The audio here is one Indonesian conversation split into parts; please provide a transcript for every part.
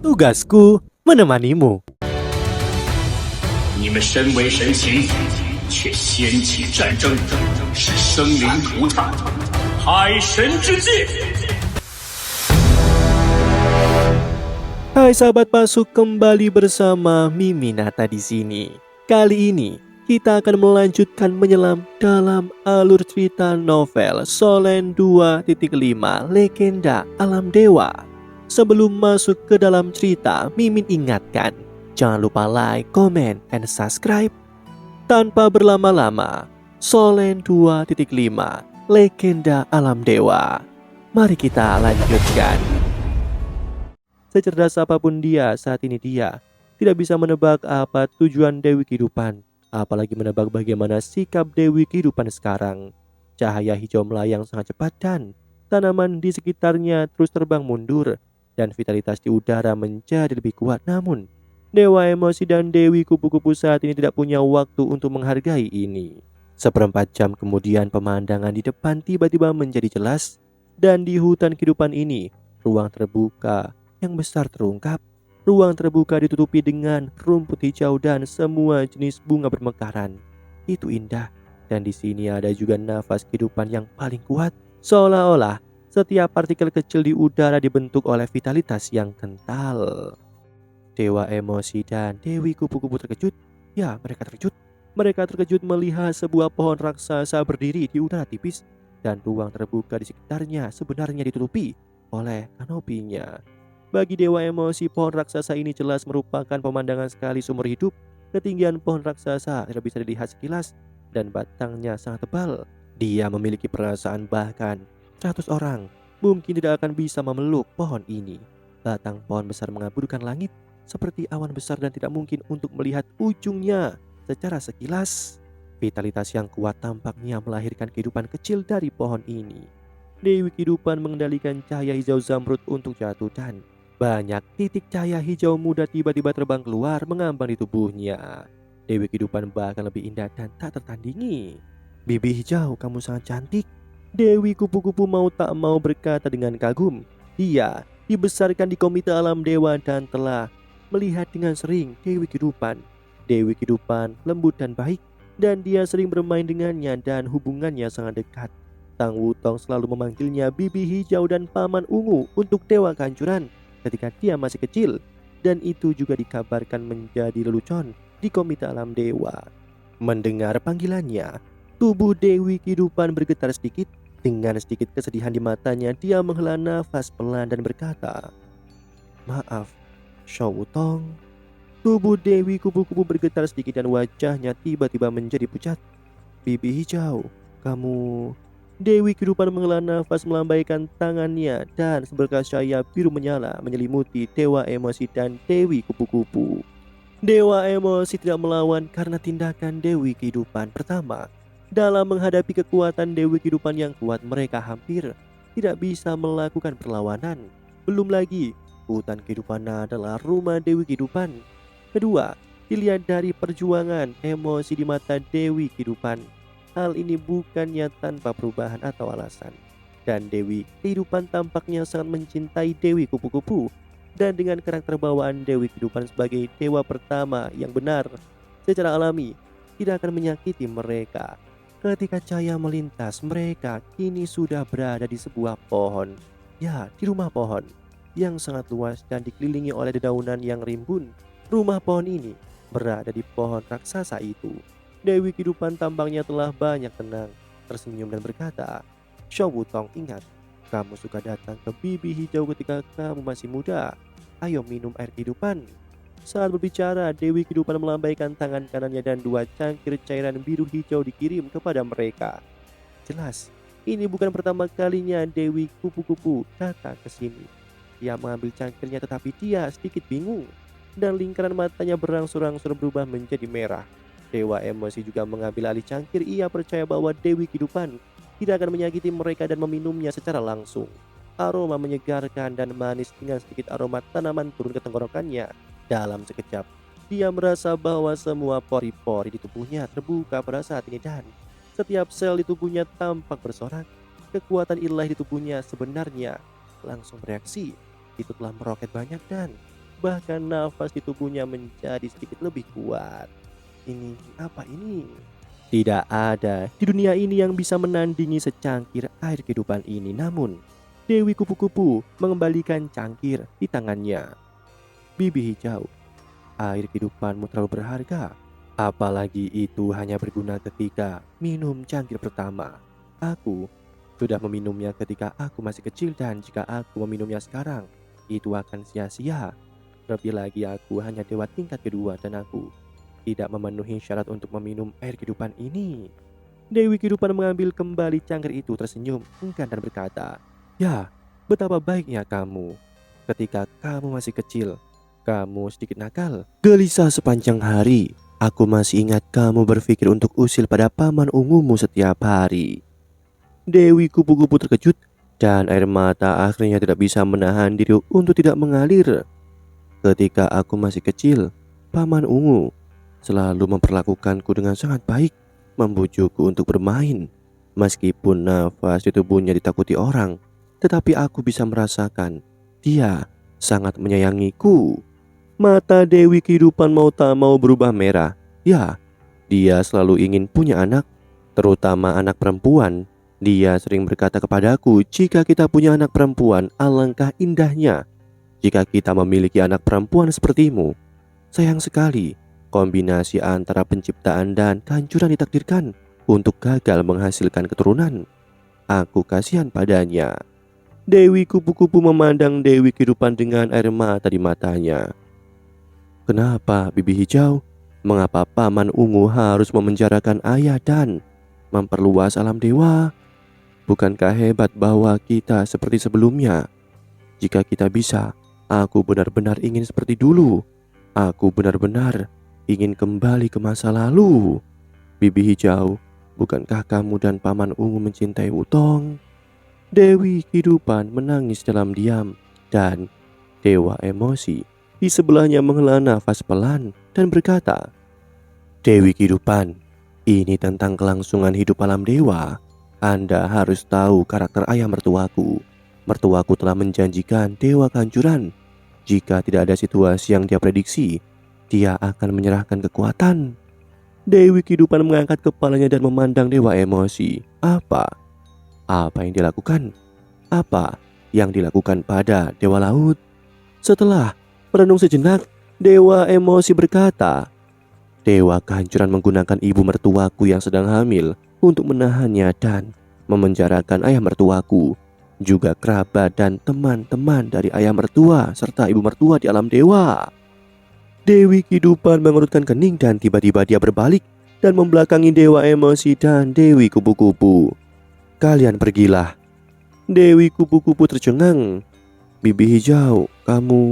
Tugasku menemanimu. 你们身为神情，却掀起战争，使生灵涂炭，海神之戒。 Hai sahabat masuk, kembali bersama Miminata di sini. Kali ini kita akan melanjutkan menyelam dalam alur cerita novel Solen 2.5 Legenda Alam Dewa. Sebelum masuk ke dalam cerita, Mimin ingatkan, jangan lupa like, comment, and subscribe. Tanpa berlama-lama, Solen 2.5 Legenda Alam Dewa. Mari kita lanjutkan. Secerdas apapun dia, saat ini dia tidak bisa menebak apa tujuan Dewi Kehidupan, apalagi menebak bagaimana sikap Dewi Kehidupan sekarang. Cahaya hijau melayang sangat cepat dan tanaman di sekitarnya terus terbang mundur, dan vitalitas di udara menjadi lebih kuat. Namun, Dewa Emosi dan Dewi Kupu-Kupu saat ini tidak punya waktu untuk menghargai ini. Seperempat jam kemudian pemandangan di depan tiba-tiba menjadi jelas, dan di hutan kehidupan ini, ruang terbuka yang besar terungkap. Ruang terbuka ditutupi dengan rumput hijau dan semua jenis bunga bermekaran. Itu indah, dan di sini ada juga nafas kehidupan yang paling kuat. Seolah-olah setiap partikel kecil di udara dibentuk oleh vitalitas yang kental. Dewa Emosi dan Dewi Kupu-Kupu terkejut. Ya, mereka terkejut. Mereka terkejut melihat sebuah pohon raksasa berdiri di udara tipis, dan ruang terbuka di sekitarnya sebenarnya ditutupi oleh kanopinya. Bagi Dewa Emosi, pohon raksasa ini jelas merupakan pemandangan sekali seumur hidup. Ketinggian pohon raksasa tidak bisa dilihat sekilas, dan batangnya sangat tebal. Dia memiliki perasaan bahkan 100 orang mungkin tidak akan bisa memeluk pohon ini. Batang pohon besar mengaburkan langit seperti awan besar dan tidak mungkin untuk melihat ujungnya secara sekilas. Vitalitas yang kuat tampaknya melahirkan kehidupan kecil dari pohon ini. Dewi Kehidupan mengendalikan cahaya hijau zamrud untuk jatuh, dan banyak titik cahaya hijau muda tiba-tiba terbang keluar mengambang di tubuhnya. Dewi Kehidupan bahkan lebih indah dan tak tertandingi. Bibi hijau, kamu sangat cantik. Dewi Kupu-Kupu mau tak mau berkata dengan kagum. Dia dibesarkan di komite alam dewa dan telah melihat dengan sering Dewi Kehidupan. Dewi Kehidupan lembut dan baik, dan dia sering bermain dengannya dan hubungannya sangat dekat. Tang Wutong selalu memanggilnya Bibi Hijau dan Paman Ungu untuk dewa kehancuran ketika dia masih kecil, dan itu juga dikabarkan menjadi lelucon di komite alam dewa. Mendengar panggilannya, tubuh Dewi Kehidupan bergetar sedikit. Dengan sedikit kesedihan di matanya, dia menghela nafas pelan dan berkata, "Maaf, Shou Wutong." Tubuh Dewi Kupu-Kupu bergetar sedikit dan wajahnya tiba-tiba menjadi pucat. "Bibi Hijau, kamu..." Dewi Kehidupan menghela nafas melambaikan tangannya, dan seberkas cahaya biru menyala menyelimuti Dewa Emosi dan Dewi Kupu-Kupu. Dewa Emosi tidak melawan karena tindakan Dewi Kehidupan. Pertama, dalam menghadapi kekuatan Dewi Kehidupan yang kuat, mereka hampir tidak bisa melakukan perlawanan. Belum lagi, hutan kehidupan adalah rumah Dewi Kehidupan. Kedua, dilihat dari perjuangan emosi di mata Dewi Kehidupan, hal ini bukannya tanpa perubahan atau alasan. Dan Dewi Kehidupan tampaknya sangat mencintai Dewi Kupu-Kupu. Dan dengan karakter bawaan Dewi Kehidupan sebagai dewa pertama yang benar, secara alami tidak akan menyakiti mereka. Ketika cahaya melintas, mereka kini sudah berada di sebuah pohon. Ya, di rumah pohon yang sangat luas dan dikelilingi oleh dedaunan yang rimbun. Rumah pohon ini berada di pohon raksasa itu. Dewi Kehidupan tampaknya telah banyak tenang, tersenyum dan berkata, "Shou Wutong, ingat, kamu suka datang ke Bibi Hijau ketika kamu masih muda. Ayo minum air kehidupan." Saat berbicara, Dewi Kehidupan melambaikan tangan kanannya dan dua cangkir cairan biru hijau dikirim kepada mereka. Jelas, ini bukan pertama kalinya Dewi Kupu-Kupu datang ke sini. Dia mengambil cangkirnya, tetapi dia sedikit bingung, dan lingkaran matanya berangsur-angsur berubah menjadi merah. Dewa Emosi juga mengambil alih cangkir. Ia percaya bahwa Dewi Kehidupan tidak akan menyakiti mereka dan meminumnya secara langsung. Aroma menyegarkan dan manis dengan sedikit aroma tanaman turun ke tenggorokannya. Dalam sekejap, dia merasa bahwa semua pori-pori di tubuhnya terbuka pada saat ini, dan setiap sel di tubuhnya tampak bersorak. Kekuatan ilahi di tubuhnya sebenarnya langsung bereaksi. Itu telah meroket banyak, dan Bahkan nafas di tubuhnya menjadi sedikit lebih kuat. Ini apa ini? Tidak ada di dunia ini yang bisa menandingi secangkir air kehidupan ini. Namun, Dewi Kupu-Kupu mengembalikan cangkir di tangannya. Bibi hijau, air kehidupanmu terlalu berharga. Apalagi itu hanya berguna ketika minum cangkir pertama. Aku sudah meminumnya ketika aku masih kecil dan jika aku meminumnya sekarang, itu akan sia-sia. Lebih lagi aku hanya dewa tingkat kedua dan aku tidak memenuhi syarat untuk meminum air kehidupan ini. Dewi Kehidupan mengambil kembali cangkir itu, tersenyum enggan dan berkata, "Ya, betapa baiknya kamu. Ketika kamu masih kecil, kamu sedikit nakal. Gelisah sepanjang hari, aku masih ingat kamu berpikir untuk usil pada paman ungumu setiap hari." Dewi Kupu-Kupu terkejut dan air mata akhirnya tidak bisa menahan diri untuk tidak mengalir. Ketika aku masih kecil, paman ungu selalu memperlakukanku dengan sangat baik, membujukku untuk bermain. Meskipun nafas di tubuhnya ditakuti orang, tetapi aku bisa merasakan dia sangat menyayangiku. Mata Dewi Kehidupan mau tak mau berubah merah. Ya, dia selalu ingin punya anak, terutama anak perempuan. Dia sering berkata kepadaku, jika kita punya anak perempuan, alangkah indahnya jika kita memiliki anak perempuan sepertimu. Sayang sekali, kombinasi antara penciptaan dan kehancuran ditakdirkan untuk gagal menghasilkan keturunan. Aku kasihan padanya. Dewi Kupu-Kupu memandang Dewi Kehidupan dengan air mata di matanya. Kenapa, Bibi Hijau? Mengapa paman ungu harus memenjarakan ayah dan memperluas alam dewa? Bukankah hebat bahwa kita seperti sebelumnya? Jika kita bisa, aku benar-benar ingin seperti dulu. Aku benar-benar ingin kembali ke masa lalu. Bibi Hijau, bukankah kamu dan paman ungu mencintai Wutong? Dewi Kehidupan menangis dalam diam dan dewa emosi di sebelahnya menghela nafas pelan dan berkata, "Dewi Kehidupan, ini tentang kelangsungan hidup alam dewa. Anda harus tahu karakter ayah mertuaku. Mertuaku telah menjanjikan dewa kehancuran. Jika tidak ada situasi yang dia prediksi, dia akan menyerahkan kekuatan." Dewi Kehidupan mengangkat kepalanya dan memandang dewa emosi. Apa yang dilakukan? Apa yang dilakukan pada dewa laut? Setelah merenung sejenak, dewa emosi berkata, "Dewa kehancuran menggunakan ibu mertuaku yang sedang hamil untuk menahannya dan memenjarakan ayah mertuaku, juga kerabat dan teman-teman dari ayah mertua serta ibu mertua di alam dewa." Dewi Kehidupan mengerutkan kening dan tiba-tiba dia berbalik dan membelakangi dewa emosi dan Dewi Kupu-Kupu. "Kalian pergilah." Dewi Kupu-Kupu tercengang. "Bibi Hijau, kamu..."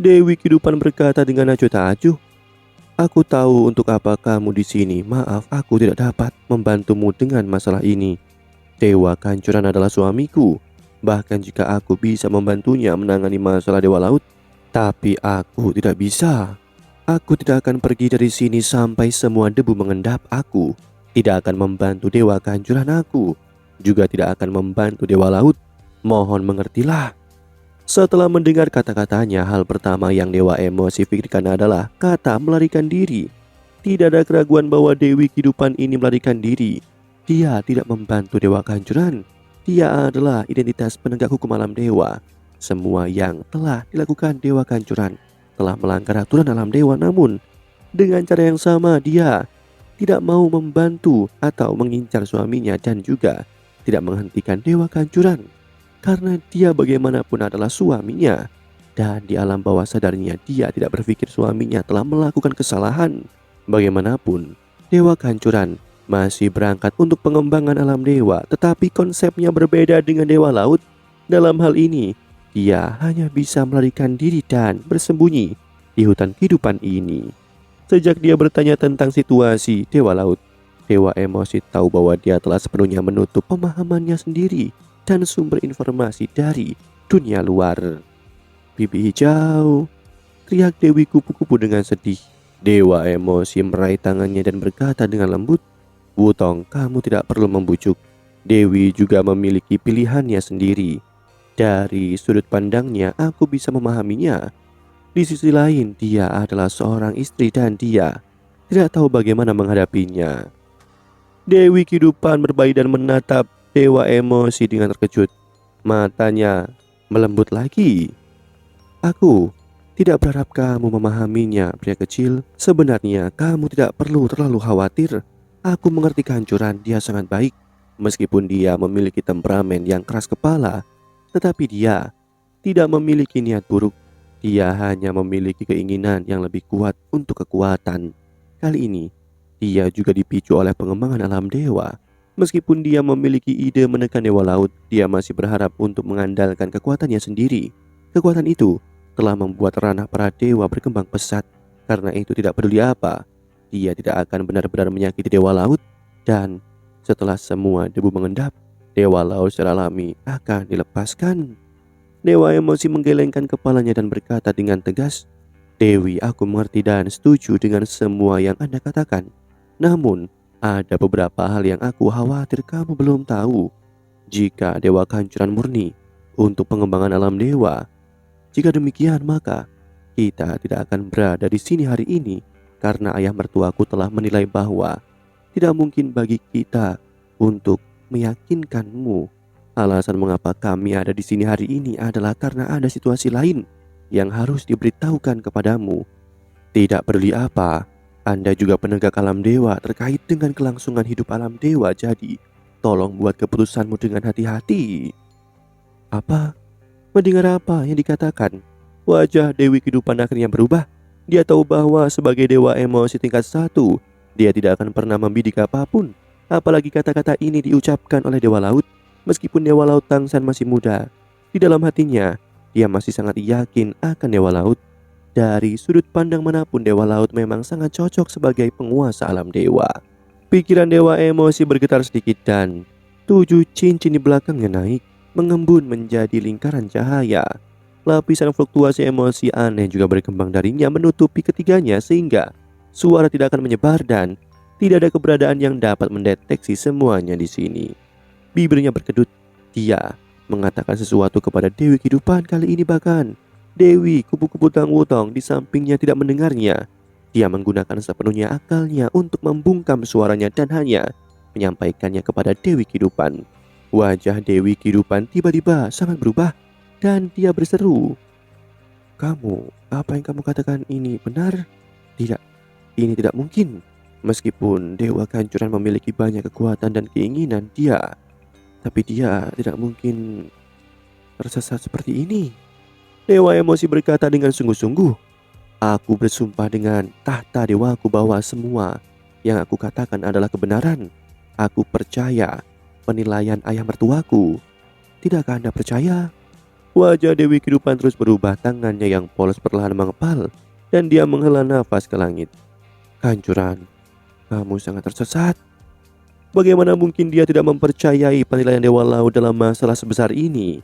Dewi Kehidupan berkata dengan acuh tak acuh, "Aku tahu untuk apa kamu di sini. Maaf, aku tidak dapat membantumu dengan masalah ini. Dewa kehancuran adalah suamiku. Bahkan jika aku bisa membantunya menangani masalah dewa laut, tapi aku tidak bisa. Aku tidak akan pergi dari sini sampai semua debu mengendap. Aku tidak akan membantu dewa kehancuran, aku juga tidak akan membantu dewa laut. Mohon mengertilah." Setelah mendengar kata-katanya, hal pertama yang dewa emosi pikirkan adalah kata melarikan diri. Tidak ada keraguan bahwa Dewi Kehidupan ini melarikan diri. Dia tidak membantu dewa kehancuran. Dia adalah identitas penegak hukum alam dewa. Semua yang telah dilakukan dewa kehancuran telah melanggar aturan alam dewa, namun dengan cara yang sama dia tidak mau membantu atau mengincar suaminya dan juga tidak menghentikan dewa kehancuran karena dia bagaimanapun adalah suaminya. Dan di alam bawah sadarnya dia tidak berpikir suaminya telah melakukan kesalahan. Bagaimanapun dewa kehancuran masih berangkat untuk pengembangan alam dewa, tetapi konsepnya berbeda dengan dewa laut. Dalam hal ini dia hanya bisa melarikan diri dan bersembunyi di hutan kehidupan ini. Sejak dia bertanya tentang situasi dewa laut, dewa emosi tahu bahwa dia telah sepenuhnya menutup pemahamannya sendiri dan sumber informasi dari dunia luar. "Bibi Hijau," teriak Dewi Kupu-Kupu dengan sedih. Dewa emosi meraih tangannya dan berkata dengan lembut, "Wutong, kamu tidak perlu membujuk. Dewi juga memiliki pilihannya sendiri. Dari sudut pandangnya aku bisa memahaminya. Di sisi lain, dia adalah seorang istri dan dia tidak tahu bagaimana menghadapinya. Dewi Kehidupan berbaik dan menatap Dewa Emosi dengan terkejut. Matanya melembut lagi. Aku tidak berharap kamu memahaminya, pria kecil. Sebenarnya kamu tidak perlu terlalu khawatir. Aku mengerti kehancuran dia sangat baik. Meskipun dia memiliki temperamen yang keras kepala, tetapi dia tidak memiliki niat buruk. Dia hanya memiliki keinginan yang lebih kuat untuk kekuatan. Kali ini, dia juga dipicu oleh pengembangan alam dewa. Meskipun dia memiliki ide menekan dewa laut, dia masih berharap untuk mengandalkan kekuatannya sendiri. Kekuatan itu telah membuat ranah para dewa berkembang pesat. Karena itu tidak peduli apa, dia tidak akan benar-benar menyakiti dewa laut. Dan setelah semua debu mengendap, dewa laut secara alami akan dilepaskan. Dewa Emosi menggelengkan kepalanya dan berkata dengan tegas, Dewi, aku mengerti dan setuju dengan semua yang Anda katakan. Namun, ada beberapa hal yang aku khawatir kamu belum tahu. Jika dewa kehancuran murni untuk pengembangan alam dewa, jika demikian maka kita tidak akan berada di sini hari ini karena ayah mertuaku telah menilai bahwa tidak mungkin bagi kita untuk meyakinkanmu. Alasan mengapa kami ada di sini hari ini adalah karena ada situasi lain yang harus diberitahukan kepadamu. Tidak peduli apa, Anda juga penegak alam dewa terkait dengan kelangsungan hidup alam dewa, jadi tolong buat keputusanmu dengan hati-hati. Apa? Mendengar apa yang dikatakan? Wajah Dewi Kehidupan akhirnya berubah. Dia tahu bahwa sebagai dewa emosi tingkat 1, dia tidak akan pernah membidik apapun. Apalagi kata-kata ini diucapkan oleh dewa laut. Meskipun dewa laut Tangsan masih muda, di dalam hatinya dia masih sangat yakin akan dewa laut. Dari sudut pandang manapun, dewa laut memang sangat cocok sebagai penguasa alam dewa. Pikiran dewa emosi bergetar sedikit dan 7 cincin di belakangnya naik, mengembun menjadi lingkaran cahaya. Lapisan fluktuasi emosi aneh juga berkembang darinya menutupi ketiganya sehingga suara tidak akan menyebar dan tidak ada keberadaan yang dapat mendeteksi semuanya di sini. Bibirnya berkedut. Dia mengatakan sesuatu kepada Dewi Kehidupan. Kali ini bahkan Dewi kupu-kupu Tang Wutong di sampingnya tidak mendengarnya. Dia menggunakan sepenuhnya akalnya untuk membungkam suaranya dan hanya menyampaikannya kepada Dewi Kehidupan. Wajah Dewi Kehidupan tiba-tiba sangat berubah dan dia berseru, apa yang kamu katakan ini benar? Tidak, ini tidak mungkin. Meskipun dewa kehancuran memiliki banyak kekuatan dan keinginan, tapi dia tidak mungkin tersesat seperti ini. Dewa emosi berkata dengan sungguh-sungguh, aku bersumpah dengan tahta dewaku bahwa semua yang aku katakan adalah kebenaran. Aku percaya penilaian ayah mertuaku. Tidakkah Anda percaya? Wajah Dewi Kehidupan terus berubah, tangannya yang polos perlahan mengepal dan dia menghela nafas ke langit. Kehancuran, kamu sangat tersesat. Bagaimana mungkin dia tidak mempercayai penilaian dewa laut dalam masalah sebesar ini?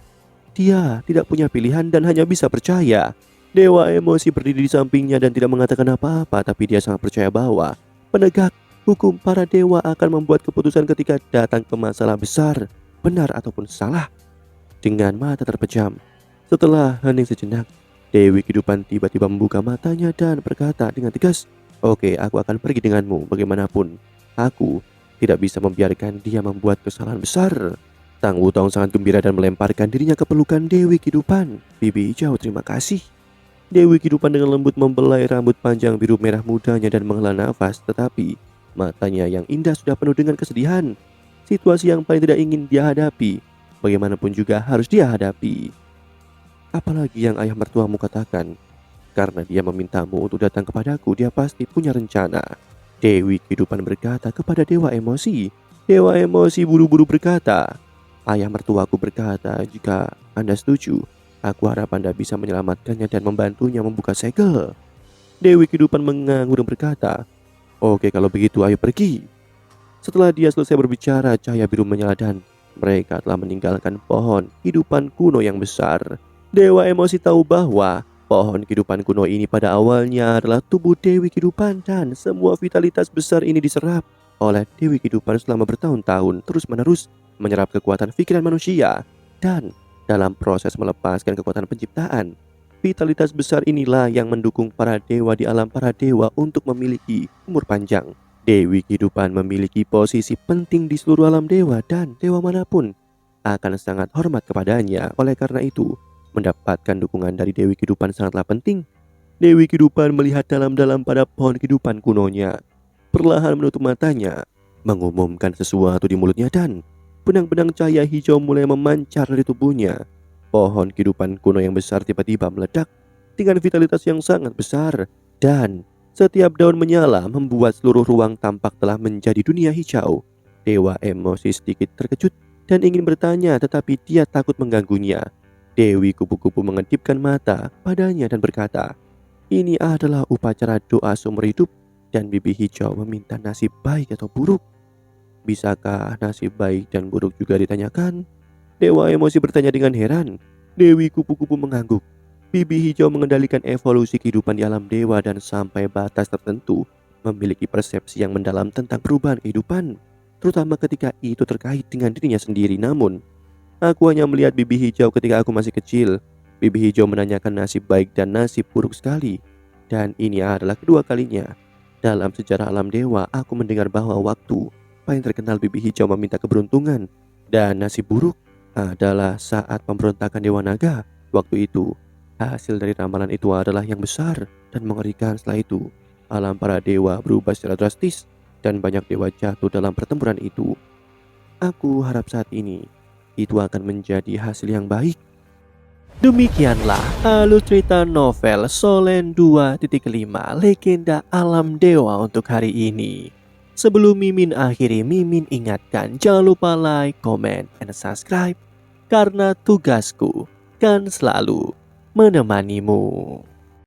Dia tidak punya pilihan dan hanya bisa percaya. Dewa emosi berdiri di sampingnya dan tidak mengatakan apa-apa, tapi dia sangat percaya bahwa penegak hukum para dewa akan membuat keputusan ketika datang ke masalah besar, benar ataupun salah. Dengan mata terpejam, setelah hening sejenak, Dewi Kehidupan tiba-tiba membuka matanya dan berkata dengan tegas, Oke, aku akan pergi denganmu bagaimanapun. Aku tidak bisa membiarkan dia membuat kesalahan besar. Tang Wutong sangat gembira dan melemparkan dirinya ke pelukan Dewi Kehidupan. Bibi hijau, terima kasih. Dewi Kehidupan dengan lembut membelai rambut panjang biru merah mudanya dan menghela nafas, tetapi matanya yang indah sudah penuh dengan kesedihan. Situasi yang paling tidak ingin dia hadapi, bagaimanapun juga harus dia hadapi. Apalagi yang ayah mertuamu katakan, karena dia memintamu untuk datang kepadaku, dia pasti punya rencana. Dewi Kehidupan berkata kepada Dewa Emosi. Dewa Emosi buru-buru berkata, ayah mertuaku berkata, jika Anda setuju, aku harap Anda bisa menyelamatkannya dan membantunya membuka segel. Dewi Kehidupan mengangguk dan berkata, Oke, kalau begitu ayo pergi. Setelah dia selesai berbicara, cahaya biru menyala dan mereka telah meninggalkan pohon kehidupan kuno yang besar. Dewa Emosi tahu bahwa pohon kehidupan kuno ini pada awalnya adalah tubuh Dewi Kehidupan dan semua vitalitas besar ini diserap oleh Dewi Kehidupan selama bertahun-tahun terus-menerus menyerap kekuatan pikiran manusia dan dalam proses melepaskan kekuatan penciptaan. vitalitas besar inilah yang mendukung para dewa di alam para dewa untuk memiliki umur panjang. Dewi kehidupan memiliki posisi penting di seluruh alam dewa dan dewa manapun akan sangat hormat kepadanya. Oleh karena itu, mendapatkan dukungan dari Dewi kehidupan sangatlah penting. Dewi kehidupan melihat dalam-dalam pada pohon kehidupan kunonya, perlahan menutup matanya, mengumumkan sesuatu di mulutnya dan benang-benang cahaya hijau mulai memancar dari tubuhnya. Pohon kehidupan kuno yang besar tiba-tiba meledak dengan vitalitas yang sangat besar, dan setiap daun menyala membuat seluruh ruang tampak telah menjadi dunia hijau. Dewa emosi sedikit terkejut dan ingin bertanya, tetapi dia takut mengganggunya. Dewi kupu-kupu mengedipkan mata padanya dan berkata, "Ini adalah upacara doa seumur hidup dan bibi hijau meminta nasib baik atau buruk. Bisakah nasib baik dan buruk juga ditanyakan?" Dewa emosi bertanya dengan heran. Dewi kupu-kupu mengangguk. Bibi hijau mengendalikan evolusi kehidupan di alam dewa dan sampai batas tertentu memiliki persepsi yang mendalam tentang perubahan kehidupan, terutama ketika itu terkait dengan dirinya sendiri. Namun, aku hanya melihat bibi hijau ketika aku masih kecil. Bibi hijau menanyakan nasib baik dan nasib buruk sekali. Dan ini adalah kedua kalinya dalam sejarah alam dewa aku mendengar bahwa waktu paling terkenal bibi hijau meminta keberuntungan dan nasib buruk adalah saat pemberontakan Dewa Naga. Waktu itu, hasil dari ramalan itu adalah yang besar dan mengerikan. Setelah itu, alam para dewa berubah secara drastis dan banyak dewa jatuh dalam pertempuran itu. Aku harap saat ini itu akan menjadi hasil yang baik. Demikianlah alur cerita novel Solen 2.5 Legenda Alam Dewa untuk hari ini. Sebelum Mimin akhiri, Mimin ingatkan jangan lupa like, comment, and subscribe, karena tugasku kan selalu menemanimu.